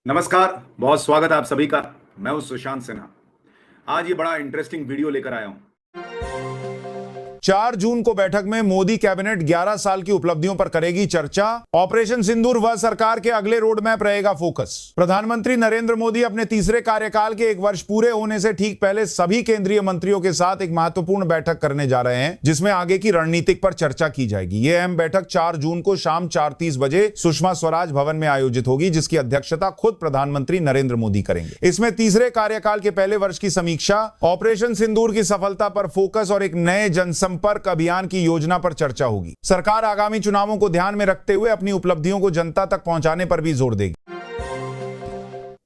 नमस्कार, बहुत स्वागत है आप सभी का। मैं हूं सुशांत सिन्हा। आज ये बड़ा इंटरेस्टिंग वीडियो लेकर आया हूं। 4 जून को बैठक में मोदी कैबिनेट 11 साल की उपलब्धियों पर करेगी चर्चा। ऑपरेशन सिंदूर व सरकार के अगले रोड मैप रहेगा फोकस। प्रधानमंत्री नरेंद्र मोदी अपने तीसरे कार्यकाल के 1 वर्ष पूरे होने से ठीक पहले सभी केंद्रीय मंत्रियों के साथ एक महत्वपूर्ण बैठक करने जा रहे हैं, जिसमें आगे की रणनीतिक पर चर्चा की जाएगी। यह अहम बैठक 4 जून को शाम 4:30 बजे सुषमा स्वराज भवन में आयोजित होगी, जिसकी अध्यक्षता खुद प्रधानमंत्री नरेंद्र मोदी करेंगे। इसमें तीसरे कार्यकाल के पहले वर्ष की समीक्षा, ऑपरेशन सिंदूर की सफलता पर फोकस और एक नए जनसंपर्क अभियान की योजना पर चर्चा होगी। सरकार आगामी चुनावों को ध्यान में रखते हुए अपनी उपलब्धियों को जनता तक पहुंचाने पर भी जोर देगी।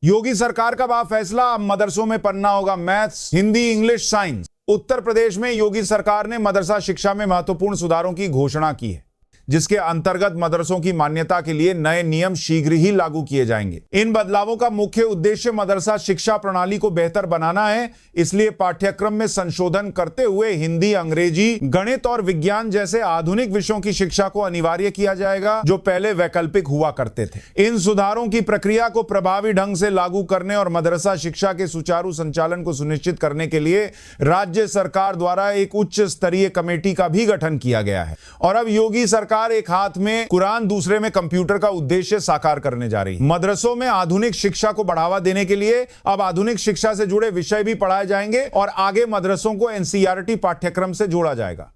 योगी सरकार का बड़ा फैसला, अब मदरसों में पढ़ना होगा maths, Hindi, English, science. Uttar Pradesh में योगी सरकार ने मदरसा शिक्षा में महत्वपूर्ण सुधारों की घोषणा की है, जिसके अंतर्गत मदरसों की मान्यता के लिए नए नियम शीघ्र ही लागू किए जाएंगे। इन बदलावों का मुख्य उद्देश्य मदरसा शिक्षा प्रणाली को बेहतर बनाना है। इसलिए पाठ्यक्रम में संशोधन करते हुए हिंदी, अंग्रेजी, गणित और विज्ञान जैसे आधुनिक विषयों की शिक्षा को अनिवार्य किया जाएगा, जो पहले वैकल्पिक हुआ करते थे। इन सुधारों की प्रक्रिया को प्रभावी ढंग से लागू करने और मदरसा शिक्षा के सुचारू संचालन को सुनिश्चित करने के लिए राज्य सरकार द्वारा एक उच्च स्तरीय कमेटी का भी गठन किया गया है। और अब योगी सरकार एक हाथ में कुरान, दूसरे में कंप्यूटर का उद्देश्य साकार करने जा रही है। मदरसों में आधुनिक शिक्षा को बढ़ावा देने के लिए अब आधुनिक शिक्षा से जुड़े विषय भी पढ़ाए जाएंगे और आगे मदरसों को एनसीईआरटी पाठ्यक्रम से जोड़ा जाएगा।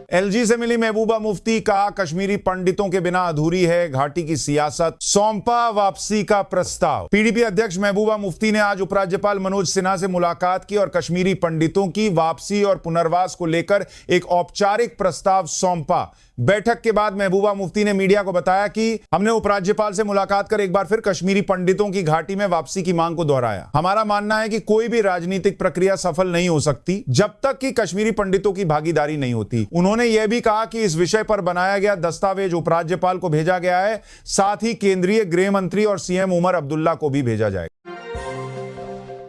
एलजी से मिली महबूबा मुफ्ती, कहा कश्मीरी पंडितों के बिना अधूरी है घाटी की सियासत, सौंपा वापसी का प्रस्ताव। पीडीपी अध्यक्ष महबूबा मुफ्ती ने आज उपराज्यपाल मनोज सिन्हा से मुलाकात की और कश्मीरी पंडितों की वापसी और पुनर्वास को लेकर एक औपचारिक प्रस्ताव सौंपा। बैठक के बाद महबूबा मुफ्ती ने मीडिया को बताया कि हमने उपराज्यपाल से मुलाकात कर एक बार फिर कश्मीरी पंडितों की घाटी में वापसी की मांग को दोहराया। हमारा मानना है कि कोई भी राजनीतिक प्रक्रिया सफल नहीं हो सकती जब तक कि कश्मीरी पंडितों की भागीदारी नहीं होती। उन्होंने यह भी कहा कि इस विषय पर बनाया गया दस्तावेज उपराज्यपाल को भेजा गया है, साथ ही केंद्रीय गृह मंत्री और सीएम उमर अब्दुल्ला को भी भेजा जाएगा।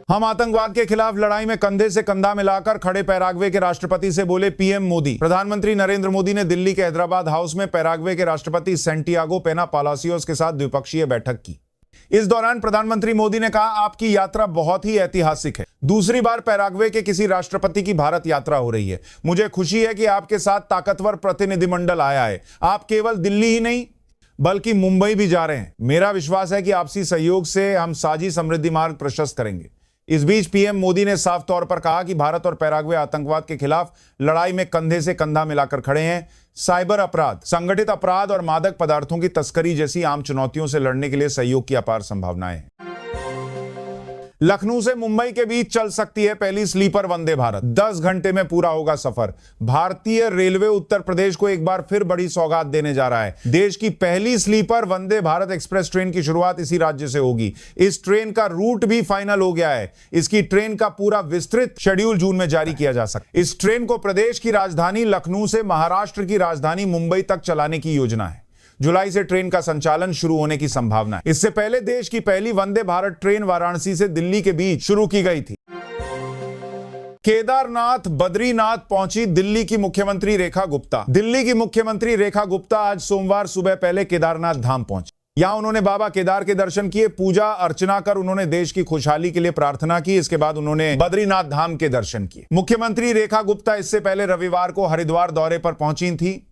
हम आतंकवाद के खिलाफ लड़ाई में कंधे से कंधा मिलाकर खड़े पैराग्वे के राष्ट्रपति से बोले पीएम मोदी। प्रधानमंत्री नरेंद्र मोदी ने दिल्ली के हैदराबाद हाउस में पैराग्वे के राष्ट्रपति सैंटियागो पेना पालासियोस के साथ द्विपक्षीय बैठक की। इस दौरान प्रधानमंत्री मोदी ने कहा, आपकी यात्रा बहुत ही ऐतिहासिक है। दूसरी बार पैराग्वे के किसी राष्ट्रपति की भारत यात्रा हो रही है। मुझे खुशी है कि आपके साथ ताकतवर प्रतिनिधिमंडल आया है। आप केवल दिल्ली ही नहीं बल्कि मुंबई भी जा रहे हैं। मेरा विश्वास है कि आपसी सहयोग से हम साझी समृद्धि मार्ग प्रशस्त करेंगे। इस बीच पीएम मोदी ने साफ तौर पर कहा कि भारत और पैराग्वे आतंकवाद के खिलाफ लड़ाई में कंधे से कंधा मिलाकर खड़े हैं। साइबर अपराध, संगठित अपराध और मादक पदार्थों की तस्करी जैसी आम चुनौतियों से लड़ने के लिए सहयोग की अपार संभावनाएं हैं। लखनऊ से मुंबई के बीच चल सकती है पहली स्लीपर वंदे भारत। 10 घंटे में पूरा होगा सफर। भारतीय रेलवे उत्तर प्रदेश को एक बार फिर बड़ी सौगात देने जा रहा है। देश की पहली sleeper Vande Bharat express train की शुरुआत इसी राज्य से होगी। इस ट्रेन का रूट भी फाइनल हो गया है। इसकी ट्रेन का पूरा विस्तृत शेड्यूल जून में जारी किया जा सकता है। इस ट्रेन को प्रदेश की राजधानी लखनऊ से महाराष्ट्र की राजधानी मुंबई तक चलाने की योजना है। जुलाई से ट्रेन का संचालन शुरू होने की संभावना है। इससे पहले देश की पहली वंदे भारत ट्रेन वाराणसी से दिल्ली के बीच शुरू की गई थी। केदारनाथ, बद्रीनाथ पहुंची दिल्ली की मुख्यमंत्री रेखा गुप्ता। दिल्ली की मुख्यमंत्री रेखा गुप्ता आज सोमवार सुबह पहले केदारनाथ धाम पहुंची। यहां उन्होंने बाबा केदार के दर्शन किए, पूजा अर्चना कर उन्होंने देश की खुशहाली के लिए प्रार्थना की। इसके बाद उन्होंने बद्रीनाथ धाम के दर्शन किए। मुख्यमंत्री रेखा गुप्ता इससे पहले रविवार को हरिद्वार दौरे पर पहुंची थी।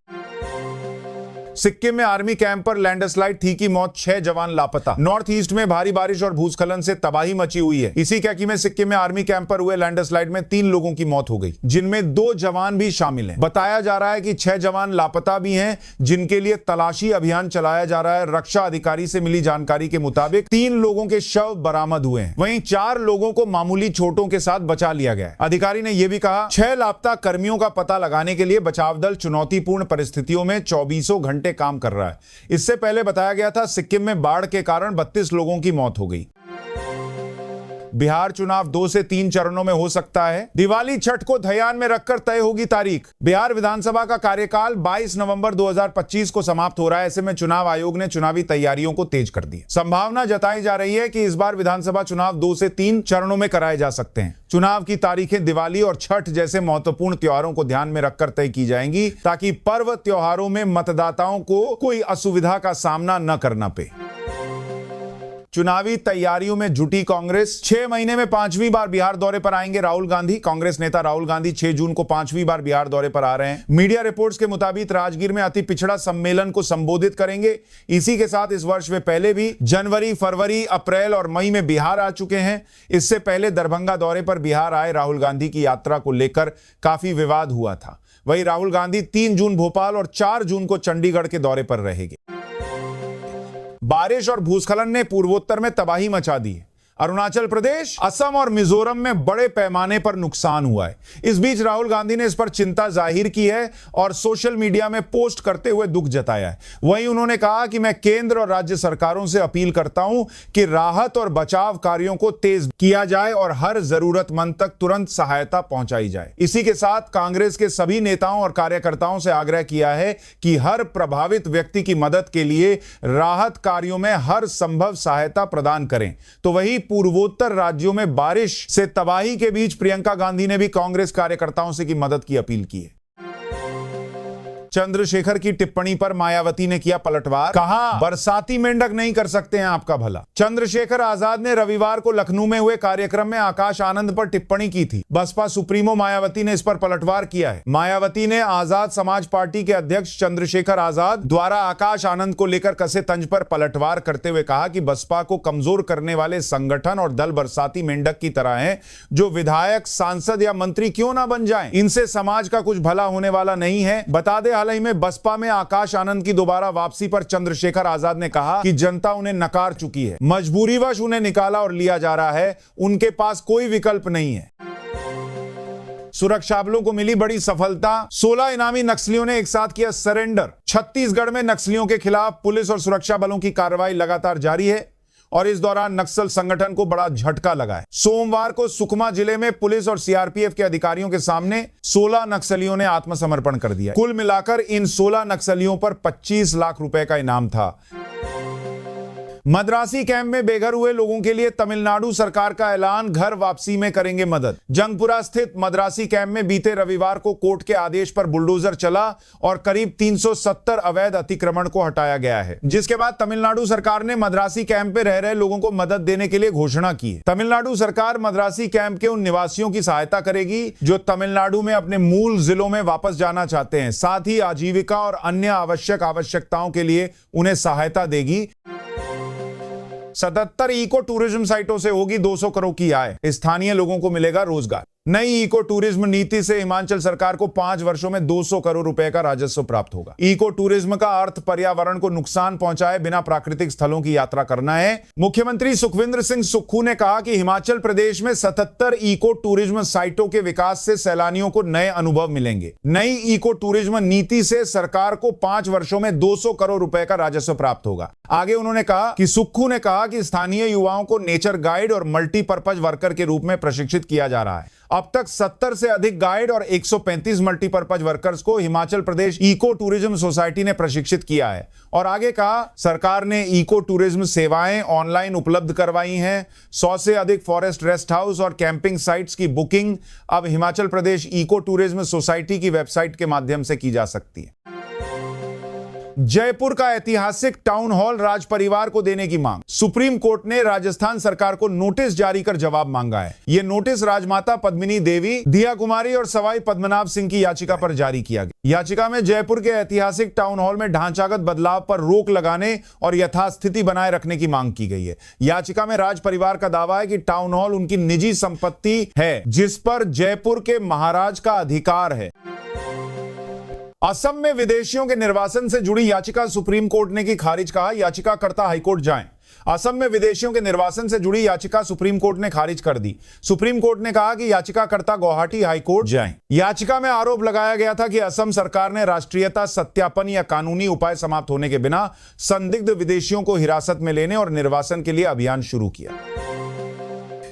सिक्किम में आर्मी कैंप पर लैंडस्लाइड थी की मौत, 6 जवान लापता। नॉर्थ ईस्ट में भारी बारिश और भूस्खलन से तबाही मची हुई है। इसी कैकी में सिक्किम में आर्मी कैंप पर हुए लैंडस्लाइड में 3 लोगों की मौत हो गई, जिनमें 2 जवान भी शामिल हैं। बताया जा रहा है कि 6 जवान लापता भी हैं, जिनके लिए तलाशी अभियान चलाया जा रहा है। रक्षा अधिकारी से मिली जानकारी के मुताबिक 3 लोगों के शव बरामद हुए हैं, वहीं 4 लोगों को मामूली चोटों के साथ बचा लिया गया है। अधिकारी ने यह भी कहा, 6 लापता कर्मियों का पता लगाने के लिए बचाव दल चुनौतीपूर्ण परिस्थितियों में 24 घंटे काम कर रहा है। इससे पहले बताया गया था सिक्किम में बाढ़ के कारण 32 लोगों की मौत हो गई। बिहार चुनाव 2 से 3 चरणों में हो सकता है। दिवाली छठ को ध्यान में रखकर तय होगी तारीख। बिहार विधानसभा का कार्यकाल 22 नवंबर 2025 को समाप्त हो रहा है। ऐसे में चुनाव आयोग ने चुनावी तैयारियों को तेज कर दी। संभावना जताई जा रही है कि इस बार विधानसभा चुनाव 2 से 3 चरणों में कराए जा सकते हैं। चुनाव की तारीखें दिवाली और छठ जैसे महत्वपूर्ण त्योहारों को ध्यान में रखकर तय की जाएंगी, ताकि पर्व त्योहारों में मतदाताओं को कोई असुविधा का सामना न करना पड़े। चुनावी तैयारियों में जुटी कांग्रेस। 6 महीने में 5वीं बार बिहार दौरे पर आएंगे राहुल गांधी। कांग्रेस नेता राहुल गांधी 6 जून को 5वीं बार बिहार दौरे पर आ रहे हैं। मीडिया रिपोर्ट्स के मुताबिक राजगीर में अति पिछड़ा सम्मेलन को संबोधित करेंगे। इसी के साथ इस वर्ष वे पहले भी जनवरी, फरवरी, अप्रैल और मई में बिहार आ चुके हैं। इससे पहले दरभंगा दौरे पर बिहार आए राहुल गांधी की यात्रा को लेकर काफी विवाद हुआ था। वहीं राहुल गांधी 3 जून भोपाल और 4 जून को चंडीगढ़ के दौरे पर रहेंगे। बारिश और भूस्खलन ने पूर्वोत्तर में तबाही मचा दी है। अरुणाचल प्रदेश, असम और मिजोरम में बड़े पैमाने पर नुकसान हुआ है। इस बीच राहुल गांधी ने इस पर चिंता जाहिर की है और सोशल मीडिया में पोस्ट करते हुए दुख जताया है। वहीं उन्होंने कहा कि मैं केंद्र और राज्य सरकारों से अपील करता हूं कि राहत और बचाव कार्यों को तेज किया जाए और हर जरूरतमंद तक तुरंत सहायता पहुंचाई जाए। इसी के साथ कांग्रेस के सभी नेताओं और कार्यकर्ताओं से आग्रह किया है कि हर प्रभावित व्यक्ति की मदद के लिए राहत कार्यों में हर संभव सहायता प्रदान करें। तो वही पूर्वोत्तर राज्यों में बारिश से तबाही के बीच प्रियंका गांधी ने भी कांग्रेस कार्यकर्ताओं से की मदद की अपील की है। चंद्रशेखर की टिप्पणी पर मायावती ने किया पलटवार, कहा बरसाती मेंढक नहीं कर सकते हैं आपका भला। चंद्रशेखर आजाद ने रविवार को लखनऊ में हुए कार्यक्रम में आकाश आनंद पर टिप्पणी की थी। बसपा सुप्रीमो मायावती ने इस पर पलटवार किया है। मायावती ने आजाद समाज पार्टी के अध्यक्ष चंद्रशेखर आजाद द्वारा आकाश आनंद को लेकर कसे तंज पर पलटवार करते हुए कहा कि बसपा को कमजोर करने वाले संगठन और दल बरसाती मेंढक की तरह हैं, जो विधायक, सांसद या मंत्री क्यों ना बन जाएं। इनसे समाज का कुछ भला होने वाला नहीं है। बता दें, हाल ही में बसपा में आकाश आनंद की दोबारा वापसी पर चंद्रशेखर आजाद ने कहा कि जनता उन्हें नकार चुकी है, मजबूरीवश उन्हें निकाला और लिया जा रहा है, उनके पास कोई विकल्प नहीं है। सुरक्षा बलों को मिली बड़ी सफलता, 16 इनामी नक्सलियों ने एक साथ किया सरेंडर। छत्तीसगढ़ में नक्सलियों के खिलाफ पुलिस और सुरक्षा बलों की कार्रवाई लगातार जारी है और इस दौरान नक्सल संगठन को बड़ा झटका लगा है। सोमवार को सुकमा जिले में पुलिस और सीआरपीएफ के अधिकारियों के सामने 16 नक्सलियों ने आत्मसमर्पण कर दिया। कुल मिलाकर इन 16 नक्सलियों पर 25 लाख रुपए का इनाम था। मद्रासी कैंप में बेघर हुए लोगों के लिए तमिलनाडु सरकार का ऐलान, घर वापसी में करेंगे मदद। जंगपुरा स्थित मद्रासी कैंप में बीते रविवार को कोर्ट के आदेश पर बुलडोजर चला और करीब 370 अवैध अतिक्रमण को हटाया गया है, जिसके बाद तमिलनाडु सरकार ने मद्रासी कैंप में रह रहे लोगों को मदद देने के लिए घोषणा की है। तमिलनाडु सरकार मद्रासी कैंप के उन निवासियों की सहायता करेगी जो तमिलनाडु में अपने मूल जिलों में वापस जाना चाहते हैं। साथ ही आजीविका और अन्य आवश्यकताओं के लिए उन्हें सहायता देगी। 77 इको टूरिज्म साइटों से होगी 200 करोड़ की आय, स्थानीय लोगों को मिलेगा रोजगार। नई इको टूरिज्म नीति से हिमाचल सरकार को 5 वर्षों में 200 करोड़ रुपए का राजस्व प्राप्त होगा। इको टूरिज्म का अर्थ पर्यावरण को नुकसान पहुंचाए बिना प्राकृतिक स्थलों की यात्रा करना है। मुख्यमंत्री सुखविंदर सिंह सुक्खू ने कहा कि हिमाचल प्रदेश में 77 इको टूरिज्म साइटों के विकास से सैलानियों को नए अनुभव मिलेंगे। नई इको टूरिज्म नीति से सरकार को 5 वर्षों में 200 करोड़ रुपए का राजस्व प्राप्त होगा। आगे उन्होंने कहा कि सुक्खू ने कहा कि स्थानीय युवाओं को नेचर गाइड और मल्टीपर्पज वर्कर के रूप में प्रशिक्षित किया जा रहा है। अब तक 70 से अधिक गाइड और 135 मल्टीपर्पज वर्कर्स को Himachal Pradesh eco tourism society ने प्रशिक्षित किया है। और आगे कहा, सरकार ने इको टूरिज्म सेवाएं ऑनलाइन उपलब्ध करवाई हैं। 100 से अधिक फॉरेस्ट रेस्ट हाउस और कैंपिंग साइट्स की बुकिंग अब Himachal Pradesh eco tourism society की वेबसाइट के माध्यम से की जा सकती है। जयपुर का ऐतिहासिक टाउन हॉल राज परिवार को देने की मांग। सुप्रीम कोर्ट ने राजस्थान सरकार को नोटिस जारी कर जवाब मांगा है। यह नोटिस राजमाता पद्मिनी देवी, दिया कुमारी और सवाई पद्मनाभ सिंह की याचिका पर जारी किया गया। याचिका में जयपुर के ऐतिहासिक टाउन हॉल में ढांचागत बदलाव पर रोक लगाने और यथास्थिति बनाए रखने की मांग की गई है। याचिका में राज परिवार का दावा है कि टाउन हॉल उनकी निजी संपत्ति है, जिस पर जयपुर के महाराज का अधिकार है। असम में विदेशियों के निर्वासन से जुड़ी याचिका सुप्रीम कोर्ट ने की खारिज, कहा याचिकाकर्ता हाईकोर्ट जाएं। असम में विदेशियों के निर्वासन से जुड़ी याचिका सुप्रीम कोर्ट ने खारिज कर दी। सुप्रीम कोर्ट ने कहा कि याचिकाकर्ता गुवाहाटी हाईकोर्ट जाएं। याचिका में आरोप लगाया गया था कि असम सरकार ने राष्ट्रीयता सत्यापन या कानूनी उपाय समाप्त होने के बिना संदिग्ध विदेशियों को हिरासत में लेने और निर्वासन के लिए अभियान शुरू किया।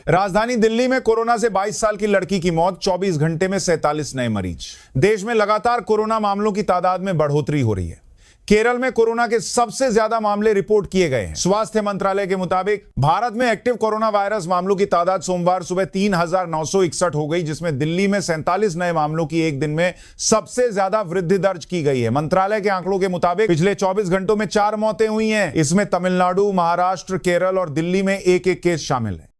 राजधानी दिल्ली में कोरोना से 22 साल की लड़की की मौत, 24 घंटे में 47 नए मरीज। देश में लगातार कोरोना मामलों की तादाद में बढ़ोतरी हो रही है। केरल में कोरोना के सबसे ज्यादा मामले रिपोर्ट किए गए हैं। स्वास्थ्य मंत्रालय के मुताबिक भारत में एक्टिव कोरोना वायरस मामलों की तादाद सोमवार सुबह 3,961 हो गई, जिसमें दिल्ली में 47 नए मामलों की एक दिन में सबसे ज्यादा वृद्धि दर्ज की गई है। मंत्रालय के आंकड़ों के मुताबिक पिछले 24 घंटों में 4 मौतें हुई हैं। इसमें तमिलनाडु, महाराष्ट्र, केरल और दिल्ली में एक एक केस शामिल है।